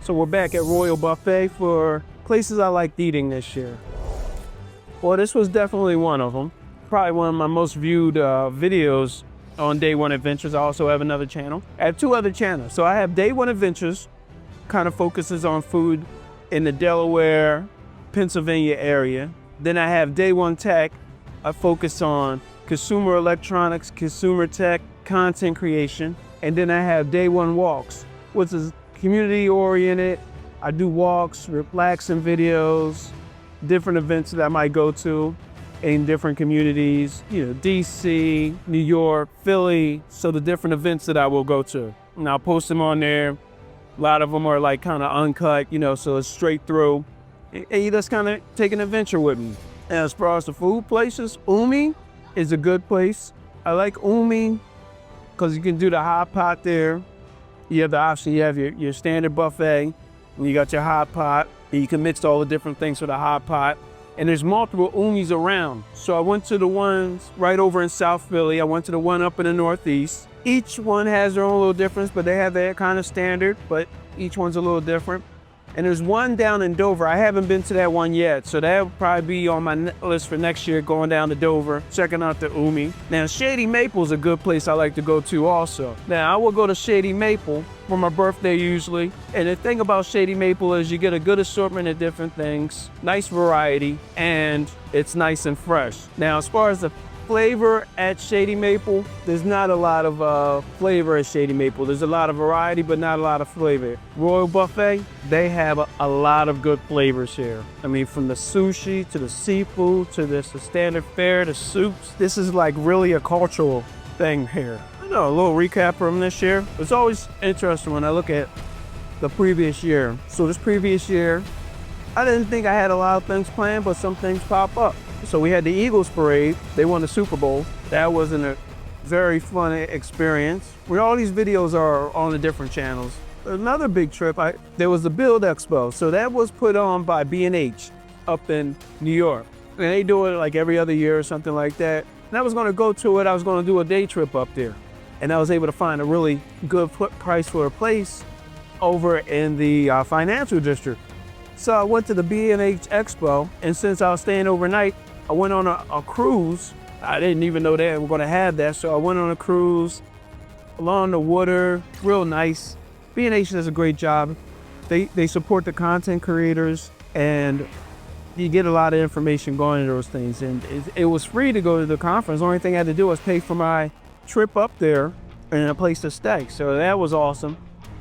So we're back at Royal Buffet for places I liked eating this year. Well, this was definitely one of them. Probably one of my most viewed videos on Day One Adventures. I also have another channel. I have two other channels. So I have Day One Adventures, kind of focuses on food in the Delaware, Pennsylvania area. Then I have Day One Tech. I focus on consumer electronics, consumer tech, content creation. And then I have Day One Walks, which is community oriented. I do walks, relaxing videos, different events that I might go to in different communities, DC, New York, Philly. So the different events that I will go to. And I'll post them on there. A lot of them are like kind of uncut, so it's straight through. And you just kind of take an adventure with me. And as far as the food places, Umi is a good place. I like Umi because you can do the hot pot there. You have the option, you have your standard buffet, and you got your hot pot, and you can mix all the different things with a hot pot. And there's multiple Umis around. So I went to the ones right over in South Philly. I went to the one up in the Northeast. Each one has their own little difference, but they have their kind of standard, but each one's a little different. And there's one down in Dover. I haven't been to that one yet, so that will probably be on my list for next year, going down to Dover, checking out the Umi. Now, Shady Maple is a good place I like to go to also. Now, I will go to Shady Maple for my birthday usually. And the thing about Shady Maple is you get a good assortment of different things, nice variety, and it's nice and fresh. Now, as far as the flavor at Shady Maple, there's not a lot of flavor at Shady Maple. There's a lot of variety, but not a lot of flavor. Royal Buffet, they have a lot of good flavors here. I mean, from the sushi to the seafood to the standard fare, the soups. This is like really a cultural thing here. A little recap from this year. It's always interesting when I look at the previous year. So this previous year, I didn't think I had a lot of things planned, but some things pop up. So we had the Eagles parade. They won the Super Bowl. That was a very fun experience. All these videos are on the different channels. Another big trip, there was the Build Expo. So that was put on by B&H up in New York. And they do it like every other year or something like that. And I was gonna go to it. I was gonna do a day trip up there. And I was able to find a really good price for a place over in the financial district. So I went to the B&H Expo, and since I was staying overnight, I went on a cruise. I didn't even know they were gonna have that, so I went on a cruise along the water, real nice. B&H does a great job. They support the content creators, and you get a lot of information going to those things. And it was free to go to the conference. The only thing I had to do was pay for my trip up there and a place to stay. So that was awesome.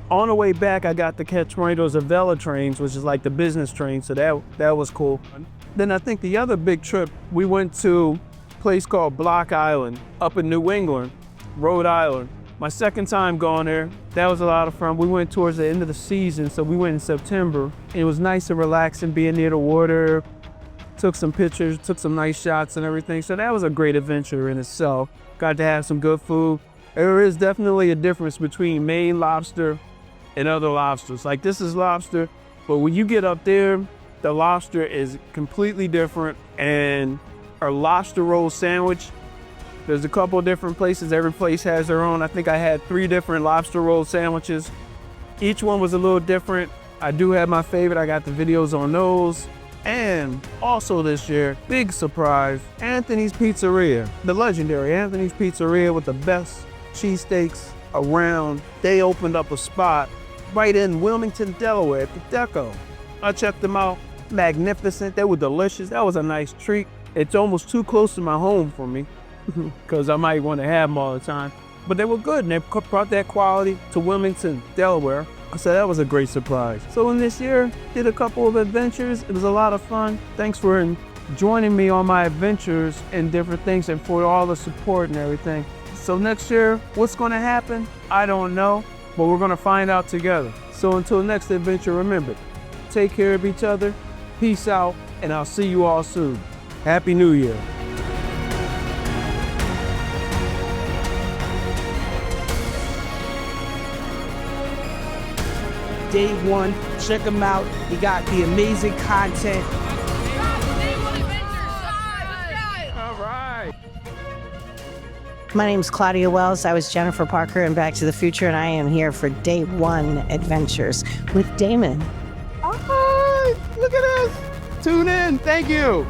On the way back, I got to catch one of those Avella trains, which is like the business train, so that was cool. Then I think the other big trip, we went to a place called Block Island up in New England, Rhode Island. My second time going there, that was a lot of fun. We went towards the end of the season, so we went in September. It was nice and relaxing being near the water, took some pictures, took some nice shots and everything. So that was a great adventure in itself. Got to have some good food. There is definitely a difference between Maine lobster and other lobsters. Like this is lobster, but when you get up there, the lobster is completely different. And our lobster roll sandwich, there's a couple of different places. Every place has their own. I think I had 3 different lobster roll sandwiches. Each one was a little different. I do have my favorite. I got the videos on those. And also this year, big surprise, Anthony's Pizzeria, the legendary Anthony's Pizzeria with the best cheesesteaks around. They opened up a spot right in Wilmington, Delaware at the Deco. I checked them out, magnificent. They were delicious. That was a nice treat. It's almost too close to my home for me because I might want to have them all the time. But they were good, and they brought that quality to Wilmington, Delaware. So that was a great surprise. So in this year, did a couple of adventures. It was a lot of fun. Thanks for joining me on my adventures and different things, and for all the support and everything. So next year, what's going to happen? I don't know, but we're going to find out together. So until next adventure, remember, take care of each other, peace out, and I'll see you all soon. Happy New Year. Day One, check them out. You got the amazing content. All right. My name's Claudia Wells. I was Jennifer Parker in Back to the Future, and I am here for Day 1 Adventures with Damon. Look at this. Tune in. Thank you.